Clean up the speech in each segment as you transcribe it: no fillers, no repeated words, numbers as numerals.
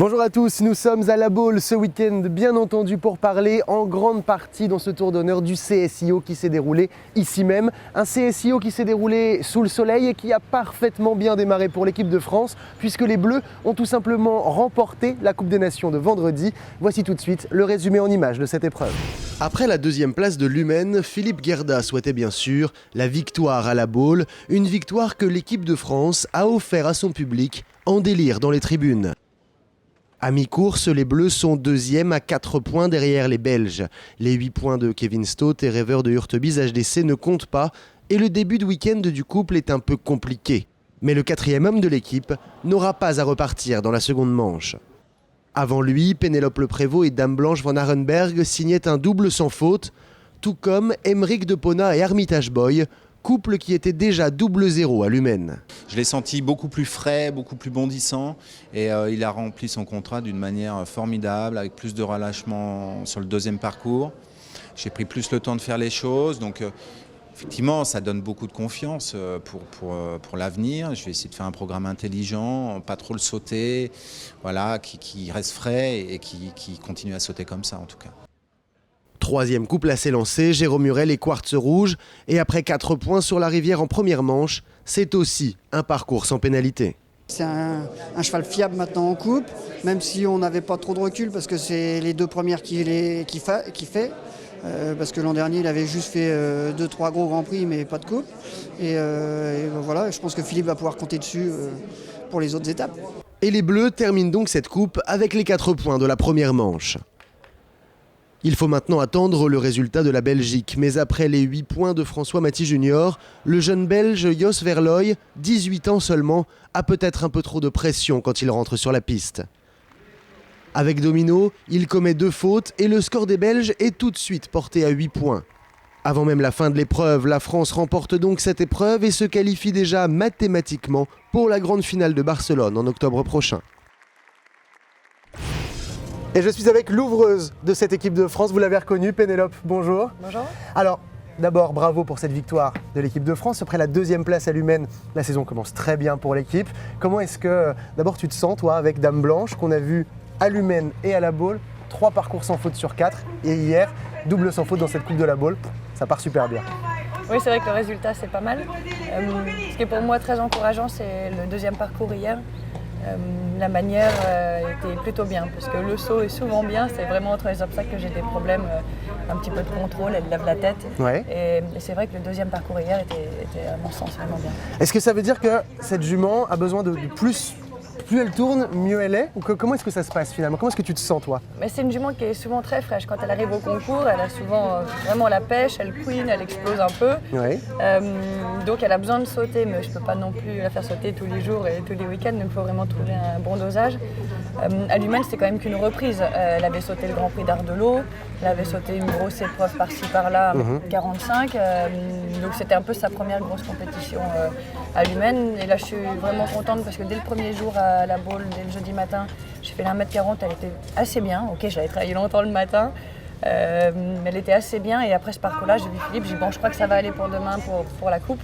Bonjour à tous, nous sommes à La Baule ce week-end, bien entendu pour parler en grande partie dans ce tour d'honneur du CSIO qui s'est déroulé ici même. Un CSIO qui s'est déroulé sous le soleil et qui a parfaitement bien démarré pour l'équipe de France puisque les Bleus ont tout simplement remporté la Coupe des Nations de vendredi. Voici tout de suite le résumé en images de cette épreuve. Après la deuxième place de l'Humaine, Philippe Guerda souhaitait bien sûr la victoire à La Baule, une victoire que l'équipe de France a offert à son public en délire dans les tribunes. À mi-course, les Bleus sont deuxièmes à 4 points derrière les Belges. Les 8 points de Kevin Stott et Rêveur de Hurtebise HDC ne comptent pas et le début de week-end du couple est un peu compliqué. Mais le quatrième homme de l'équipe n'aura pas à repartir dans la seconde manche. Avant lui, Pénélope Le Prévost et Dame Blanche van Arenberg signaient un double sans faute, tout comme Emeric de Pona et Armitage Boy, couple qui était déjà 0-0 à l'Humaine. Je l'ai senti beaucoup plus frais, beaucoup plus bondissant et il a rempli son contrat d'une manière formidable avec plus de relâchement sur le deuxième parcours. J'ai pris plus le temps de faire les choses, donc effectivement ça donne beaucoup de confiance pour l'avenir. Je vais essayer de faire un programme intelligent, pas trop le sauter, voilà, qui reste frais et qui continue à sauter comme ça en tout cas. Troisième couple à s'élancer, Jérôme Murel et Quartz Rouge. Et après 4 points sur la rivière en première manche, c'est aussi un parcours sans pénalité. C'est un cheval fiable maintenant en coupe, même si on n'avait pas trop de recul parce que c'est les deux premières qui fait. Parce que l'an dernier, il avait juste fait 2-3 gros grands prix, mais pas de coupe. Et voilà, je pense que Philippe va pouvoir compter dessus pour les autres étapes. Et les Bleus terminent donc cette coupe avec les 4 points de la première manche. Il faut maintenant attendre le résultat de la Belgique, mais après les 8 points de François Maty Junior, le jeune Belge Jos Verlooy, 18 ans seulement, a peut-être un peu trop de pression quand il rentre sur la piste. Avec Domino, il commet 2 fautes et le score des Belges est tout de suite porté à 8 points. Avant même la fin de l'épreuve, la France remporte donc cette épreuve et se qualifie déjà mathématiquement pour la grande finale de Barcelone en octobre prochain. Et je suis avec l'ouvreuse de cette équipe de France, vous l'avez reconnue, Pénélope, bonjour. Bonjour. Alors, d'abord, bravo pour cette victoire de l'équipe de France. Après la deuxième place à l'Humaine, la saison commence très bien pour l'équipe. Comment est-ce que, d'abord, tu te sens, toi, avec Dame Blanche, qu'on a vu à l'Humaine et à La Baule, 3 parcours sans faute sur 4, et hier, double sans faute dans cette Coupe de La Baule, ça part super bien. Oui, c'est vrai que le résultat, c'est pas mal. Ce qui est pour moi très encourageant, c'est le deuxième parcours hier. La manière était plutôt bien parce que le saut est souvent bien, c'est vraiment entre les obstacles que j'ai des problèmes, un petit peu de contrôle, elle lève la tête. Ouais. Et c'est vrai que le deuxième parcours hier était à mon sens vraiment bien. Est-ce que ça veut dire que cette jument a besoin de plus elle tourne, mieux elle est? Ou comment est-ce que ça se passe finalement? Comment est-ce que tu te sens toi? Mais c'est une jument qui est souvent très fraîche. Quand elle arrive au concours, elle a souvent vraiment la pêche, elle queen, elle explose un peu. Ouais. Donc elle a besoin de sauter, mais je ne peux pas non plus la faire sauter tous les jours et tous les week-ends, donc il faut vraiment trouver un bon dosage. À l'Humaine, c'était quand même qu'une reprise. Elle avait sauté le Grand Prix d'Ardelot, elle avait sauté une grosse épreuve par-ci par-là, 45. Donc c'était un peu sa première grosse compétition à l'Humaine. Et là, je suis vraiment contente parce que dès le premier jour à La Baule, dès le jeudi matin, j'ai fait la 1m40, elle était assez bien. Ok, j'avais travaillé longtemps le matin, mais elle était assez bien. Et après ce parcours-là, j'ai vu Philippe, j'ai dit bon, je crois que ça va aller pour demain, pour la coupe.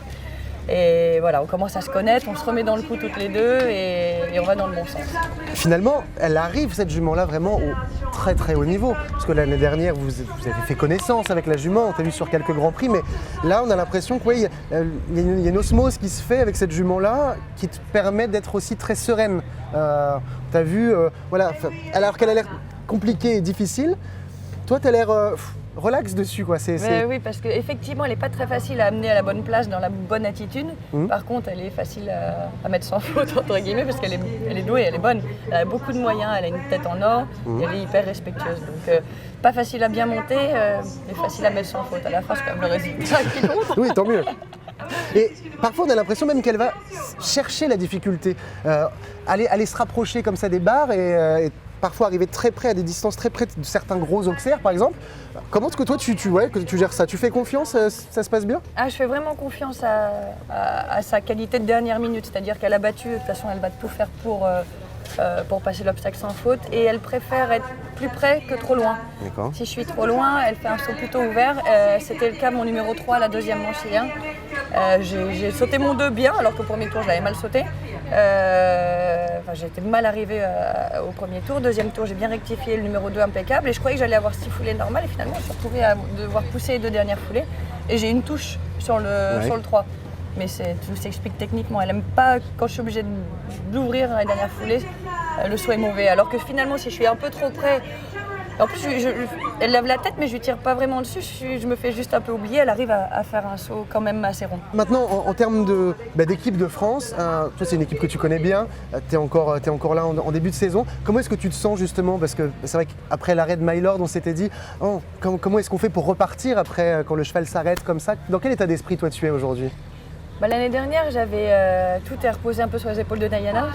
Et voilà, on commence à se connaître, on se remet dans le coup toutes les deux et on va dans le bon sens. Finalement, elle arrive, cette jument-là, vraiment au très très haut niveau. Parce que l'année dernière, vous avez fait connaissance avec la jument, on t'a vu sur quelques grands prix, mais là, on a l'impression qu'il y a une osmose qui se fait avec cette jument-là qui te permet d'être aussi très sereine. T'as vu, voilà, alors qu'elle a l'air compliquée et difficile, toi, t'as l'air relax dessus, quoi. Oui, parce qu'effectivement, elle n'est pas très facile à amener à la bonne place, dans la bonne attitude. Par contre, elle est facile à mettre sans faute, entre guillemets, parce qu'elle est douée, elle est bonne. Elle a beaucoup de moyens, elle a une tête en or, et elle est hyper respectueuse. Donc, pas facile à bien monter, mais facile à mettre sans faute. À la fin, c'est quand même le résultat qui compte. Oui, tant mieux. Et parfois, on a l'impression même qu'elle va chercher la difficulté, aller se rapprocher comme ça des barres et parfois arriver très près, à des distances très près de certains gros auxerres par exemple. Comment est-ce que toi tu gères ça? Tu fais confiance, ça se passe bien? Je fais vraiment confiance à sa qualité de dernière minute, c'est-à-dire qu'elle a battu, de toute façon elle va tout faire pour passer l'obstacle sans faute et elle préfère être plus près que trop loin. Si je suis trop loin, elle fait un saut plutôt ouvert. C'était le cas de mon numéro 3 à la deuxième manche hier. J'ai sauté mon 2 bien alors qu'au premier tour je l'avais mal sauté. J'étais mal arrivée au premier tour. Deuxième tour, j'ai bien rectifié, le numéro 2 impeccable. Et je croyais que j'allais avoir 6 foulées normales. Et finalement, je me suis retrouvée à devoir pousser les 2 dernières foulées. Et j'ai une touche sur le 3. Mais tout s'explique techniquement. Elle n'aime pas quand je suis obligée d'ouvrir la dernière foulée, le saut est mauvais. Alors que finalement, si je suis un peu trop près, en plus elle lève la tête, mais je ne tire pas vraiment dessus. Je me fais juste un peu oublier. Elle arrive à faire un saut quand même assez rond. Maintenant, en termes d'équipe de France, toi c'est une équipe que tu connais bien, tu es encore là en début de saison. Comment est-ce que tu te sens justement? Parce que c'est vrai qu'après l'arrêt de Mylord, on s'était dit comment est-ce qu'on fait pour repartir après quand le cheval s'arrête comme ça? Dans quel état d'esprit toi tu es aujourd'hui? L'année dernière, tout est reposé un peu sur les épaules de Diana.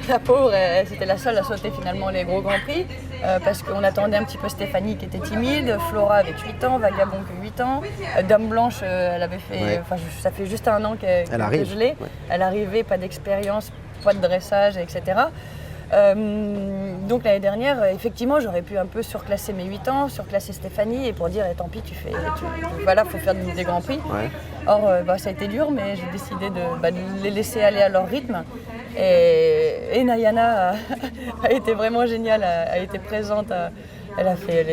La pauvre, c'était la seule à sauter finalement les gros grands prix parce qu'on attendait un petit peu Stéphanie qui était timide, Flora avec 8 ans, Vagabond que 8 ans, Dame Blanche, elle avait fait, ça fait juste 1 an qu'elle est gelée. Elle arrivait, pas d'expérience, pas de dressage, etc. Donc l'année dernière, effectivement, j'aurais pu un peu surclasser mes 8 ans, surclasser Stéphanie et pour dire tant pis, voilà, faut faire des grands prix. Or, ça a été dur, mais j'ai décidé de les laisser aller à leur rythme. Et Nayana a été vraiment géniale, a été présente. Elle a fait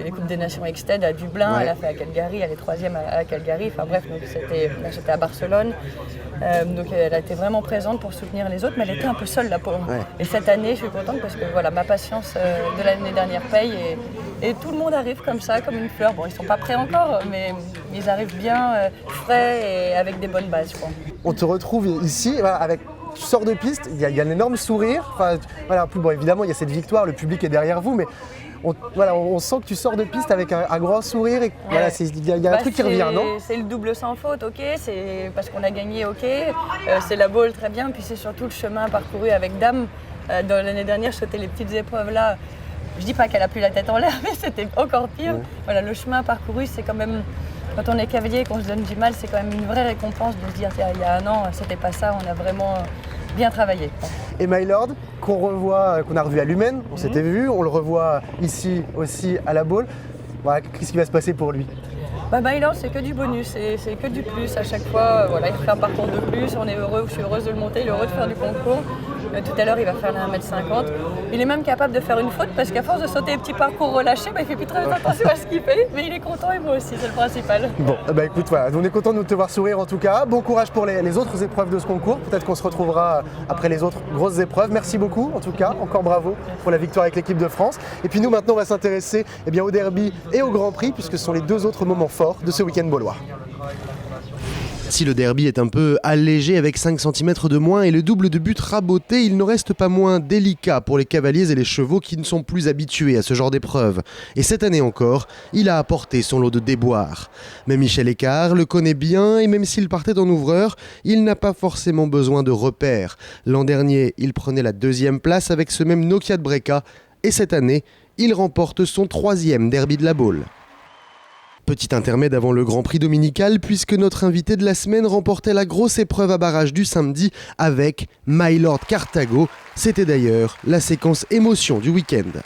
les Coupes des Nations Exted à Dublin, elle a fait à Calgary, elle est 3e à Calgary. Enfin bref, c'était à Barcelone. Donc elle a été vraiment présente pour soutenir les autres, mais elle était un peu seule, la pauvre. Et cette année, je suis contente parce que voilà, ma patience de l'année dernière paye et tout le monde arrive comme ça, comme une fleur. Bon, ils sont pas prêts encore, mais ils arrivent bien frais et avec des bonnes bases, je crois. On te retrouve ici avec. Tu sors de piste, il y a un énorme sourire. Évidemment, il y a cette victoire, le public est derrière vous, mais on sent que tu sors de piste avec un grand sourire et il y a un truc qui revient, non? C'est le double sans faute, ok, c'est parce qu'on a gagné, ok, c'est la bowl, très bien, puis c'est surtout le chemin parcouru avec Dame. L'année dernière, je sautais les petites épreuves là. Je dis pas qu'elle a plus la tête en l'air, mais c'était encore pire. Voilà, le chemin parcouru, c'est quand même, quand on est cavalier et qu'on se donne du mal, c'est quand même une vraie récompense de se dire il y a 1 an, c'était pas ça, on a vraiment bien travaillé. Et Mylord, qu'on a revu à Lumen, on s'était vu, on le revoit ici aussi à la bowl. Qu'est-ce qui va se passer pour lui? Mylord, c'est que du bonus, c'est que du plus à chaque fois. Il fait un parcours de plus, on est heureux, je suis heureuse de le monter, il est heureux de faire du concours. Tout à l'heure, il va faire la 1m50. Il est même capable de faire une faute parce qu'à force de sauter les petits parcours relâchés, il fait plus très attention à ce qu'il fait. Mais il est content et moi aussi, c'est le principal. Bon, écoute, on est content de te voir sourire en tout cas. Bon courage pour les autres épreuves de ce concours. Peut-être qu'on se retrouvera après les autres grosses épreuves. Merci beaucoup en tout cas. Encore bravo pour la victoire avec l'équipe de France. Et puis nous, maintenant, on va s'intéresser au derby et au Grand Prix puisque ce sont les 2 autres moments forts de ce week-end baulois. Si le derby est un peu allégé avec 5 cm de moins et le double de but raboté, il n'en reste pas moins délicat pour les cavaliers et les chevaux qui ne sont plus habitués à ce genre d'épreuve. Et cette année encore, il a apporté son lot de déboires. Mais Michel Écart le connaît bien et même s'il partait en ouvreur, il n'a pas forcément besoin de repères. L'an dernier, il prenait la 2e place avec ce même Nokia de Breca et cette année, il remporte son 3e derby de la Baule. Petit intermède avant le Grand Prix dominical puisque notre invité de la semaine remportait la grosse épreuve à barrage du samedi avec Mylord Carthago. C'était d'ailleurs la séquence émotion du week-end.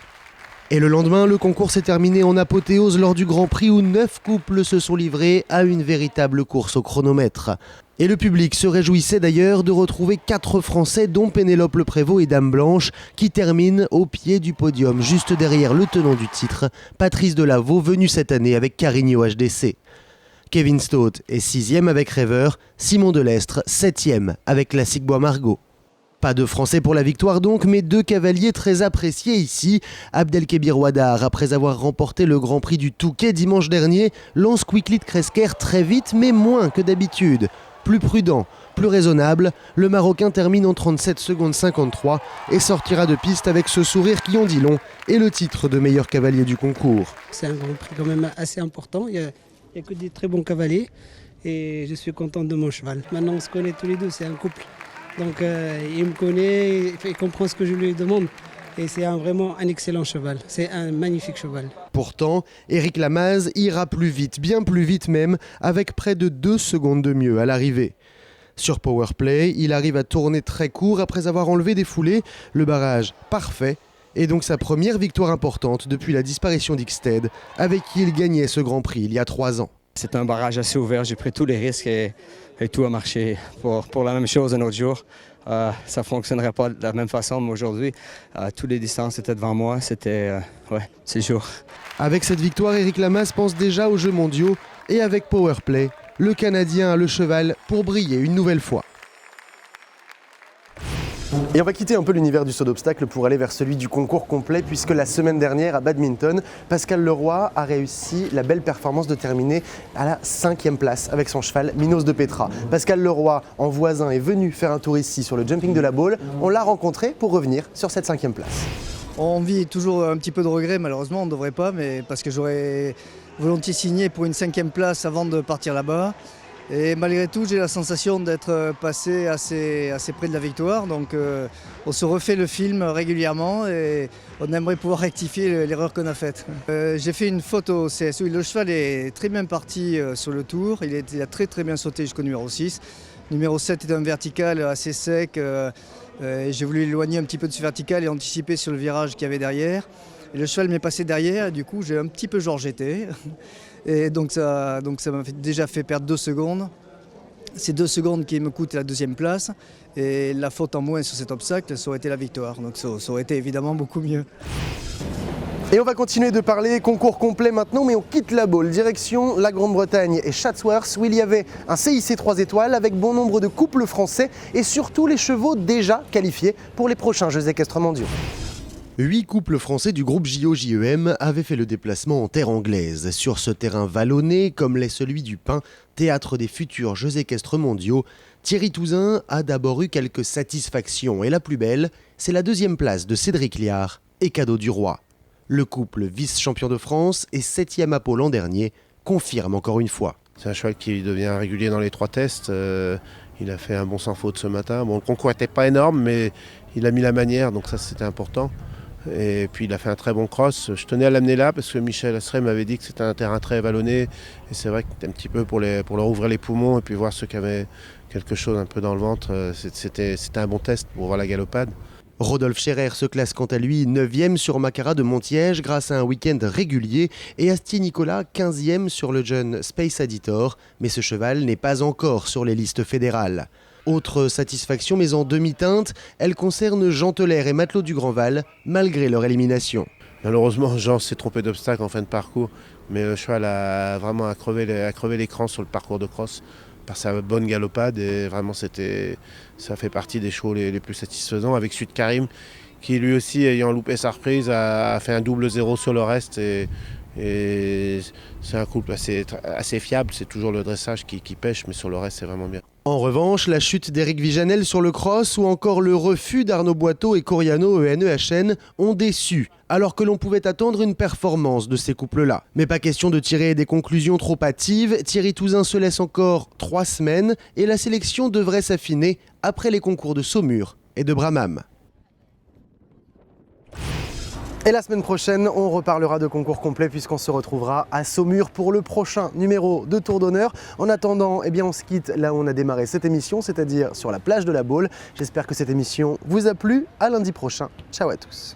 Et le lendemain, le concours s'est terminé en apothéose lors du Grand Prix où 9 couples se sont livrés à une véritable course au chronomètre. Et le public se réjouissait d'ailleurs de retrouver 4 Français dont Pénélope Le Prévost et Dame Blanche qui terminent au pied du podium juste derrière le tenant du titre, Patrice Delaveau venu cette année avec Carigno HDC. Kevin Stott est 6e avec Rêveur, Simon Delestre 7e avec Classique Bois Margaux. Pas de Français pour la victoire donc, mais 2 cavaliers très appréciés ici. Abdelkébir Ouaddar, après avoir remporté le Grand Prix du Touquet dimanche dernier, lance Quickly de Kresker très vite, mais moins que d'habitude. Plus prudent, plus raisonnable, le Marocain termine en 37 secondes 53 et sortira de piste avec ce sourire qui en dit long et le titre de meilleur cavalier du concours. C'est un Grand Prix quand même assez important, il n'y a que des très bons cavaliers et je suis content de mon cheval. Maintenant on se connaît tous les deux, c'est un couple. Donc il me connaît, il comprend ce que je lui demande. Et c'est vraiment un excellent cheval, c'est un magnifique cheval. Pourtant, Éric Lamaze ira plus vite, bien plus vite même, avec près de 2 secondes de mieux à l'arrivée. Sur Powerplay, il arrive à tourner très court après avoir enlevé des foulées, le barrage parfait, et donc sa première victoire importante depuis la disparition d'Ixted, avec qui il gagnait ce Grand Prix il y a 3 ans. C'est un barrage assez ouvert, j'ai pris tous les risques et tout a marché pour la même chose un autre jour. ça ne fonctionnerait pas de la même façon, mais aujourd'hui, toutes les distances étaient devant moi. C'était, c'est chaud. Avec cette victoire, Éric Lamaze pense déjà aux Jeux mondiaux et avec Powerplay, le Canadien a le cheval pour briller une nouvelle fois. Et on va quitter un peu l'univers du saut d'obstacle pour aller vers celui du concours complet, puisque la semaine dernière à badminton, Pascal Leroy a réussi la belle performance de terminer à la 5e place avec son cheval Minos de Petra. Pascal Leroy, en voisin, est venu faire un tour ici sur le jumping de la balle. On l'a rencontré pour revenir sur cette 5e place. On vit toujours un petit peu de regret, malheureusement, on ne devrait pas, mais parce que j'aurais volontiers signé pour une 5e place avant de partir là-bas. Et malgré tout, j'ai la sensation d'être passé assez près de la victoire. Donc on se refait le film régulièrement et on aimerait pouvoir rectifier l'erreur qu'on a faite. J'ai fait une photo au CSO. Le cheval est très bien parti sur le tour. Il a très bien sauté jusqu'au numéro 6. Numéro 7 est un vertical assez sec. J'ai voulu l'éloigner un petit peu de ce vertical et anticiper sur le virage qu'il y avait derrière. Et le cheval m'est passé derrière et du coup j'ai un petit peu georgété. Et donc ça m'a déjà fait perdre 2 secondes. C'est 2 secondes qui me coûtent la 2e place. Et la faute en moins sur cet obstacle, ça aurait été la victoire. Donc ça aurait été évidemment beaucoup mieux. Et on va continuer de parler concours complet maintenant, mais on quitte la balle. Direction la Grande-Bretagne et Chatsworth, où il y avait un CIC 3 étoiles avec bon nombre de couples français et surtout les chevaux déjà qualifiés pour les prochains Jeux équestres mondiaux. 8 couples français du groupe JO-JEM avaient fait le déplacement en terre anglaise. Sur ce terrain vallonné, comme l'est celui du Pin, théâtre des futurs Jeux équestres mondiaux, Thierry Touzin a d'abord eu quelques satisfactions. Et la plus belle, c'est la 2e place de Cédric Liard et Cadeau du Roi. Le couple vice-champion de France et 7e à Pau l'an dernier confirme encore une fois. C'est un cheval qui devient régulier dans les 3 tests. Il a fait un bon sans faute ce matin. Bon, le concours n'était pas énorme, mais il a mis la manière, donc ça c'était important. Et puis il a fait un très bon cross. Je tenais à l'amener là parce que Michel Asseret m'avait dit que c'était un terrain très vallonné. Et c'est vrai que c'était un petit peu pour leur ouvrir les poumons et puis voir ceux qui avaient quelque chose un peu dans le ventre. C'était un bon test pour voir la galopade. Rodolphe Scherer se classe quant à lui 9e sur Macara de Montiège grâce à un week-end régulier et Astier Nicolas 15e sur le jeune Space Editor. Mais ce cheval n'est pas encore sur les listes fédérales. Autre satisfaction, mais en demi-teinte, elle concerne Jean Teler et Matelot du Grandval, malgré leur élimination. Malheureusement, Jean s'est trompé d'obstacle en fin de parcours, mais le cheval a vraiment crevé l'écran sur le parcours de cross par sa bonne galopade. Et vraiment, ça fait partie des chevaux les plus satisfaisants, avec Sud Karim, qui lui aussi, ayant loupé sa reprise, a fait un double 0 sur le reste. Et c'est un couple assez fiable, c'est toujours le dressage qui pêche, mais sur le reste, c'est vraiment bien. En revanche, la chute d'Éric Vijanel sur le cross ou encore le refus d'Arnaud Boiteau et Coriano ENEHN ont déçu, alors que l'on pouvait attendre une performance de ces couples-là. Mais pas question de tirer des conclusions trop hâtives, Thierry Touzin se laisse encore 3 semaines et la sélection devrait s'affiner après les concours de Saumur et de Bramham. Et la semaine prochaine, on reparlera de concours complet puisqu'on se retrouvera à Saumur pour le prochain numéro de Tour d'honneur. En attendant, on se quitte là où on a démarré cette émission, c'est-à-dire sur la plage de la Baule. J'espère que cette émission vous a plu. À lundi prochain. Ciao à tous.